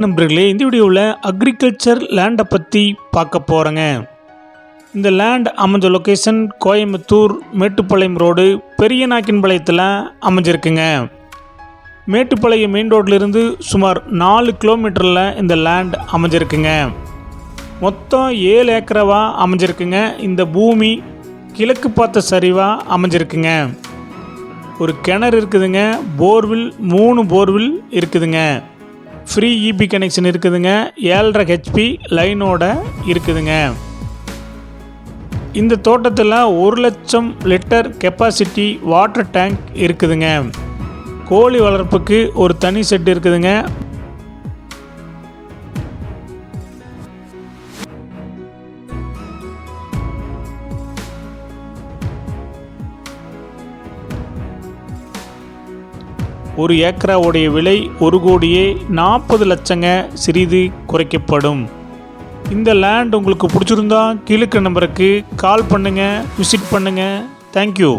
நண்பர்களே, இந்த வீடியோவில் அக்ரிகல்ச்சர் லேண்டை பற்றி பார்க்க போகிறேங்க. இந்த லேண்ட் அமைஞ்ச லொக்கேஷன் கோயம்புத்தூர் மேட்டுப்பாளையம் ரோடு பெரியநாயக்கன்பாளையத்தில் அமைஞ்சிருக்குங்க. மேட்டுப்பாளையம் மெயின் ரோட்லேருந்து சுமார் 4 கிலோமீட்டரில் இந்த லேண்ட் அமைஞ்சிருக்குங்க. மொத்தம் 7 ஏக்கராவாக அமைஞ்சிருக்குங்க. இந்த பூமி கிழக்கு பார்த்த சரிவாக அமைஞ்சிருக்குங்க. ஒரு கிணறு இருக்குதுங்க. போர்வில் 3 போர்வில் இருக்குதுங்க. ஃப்ரீ இபி கனெக்ஷன் இருக்குதுங்க. 7.5 ஹெச்பி லைனோட இருக்குதுங்க. இந்த தோட்டத்தில் 1 லட்சம் லிட்டர் கெப்பாசிட்டி வாட்டர் டேங்க் இருக்குதுங்க. கோழி வளர்ப்புக்கு ஒரு தனி செட் இருக்குதுங்க. ஒரு ஏக்கராவுடைய விலை 1,40,00,000 லட்சங்க. சிறிது குறைக்கப்படும். இந்த லேண்ட் உங்களுக்கு பிடிச்சிருந்தா கீழே நம்பருக்கு கால் பண்ணுங்கள், விசிட் பண்ணுங்கள். தேங்க்யூ.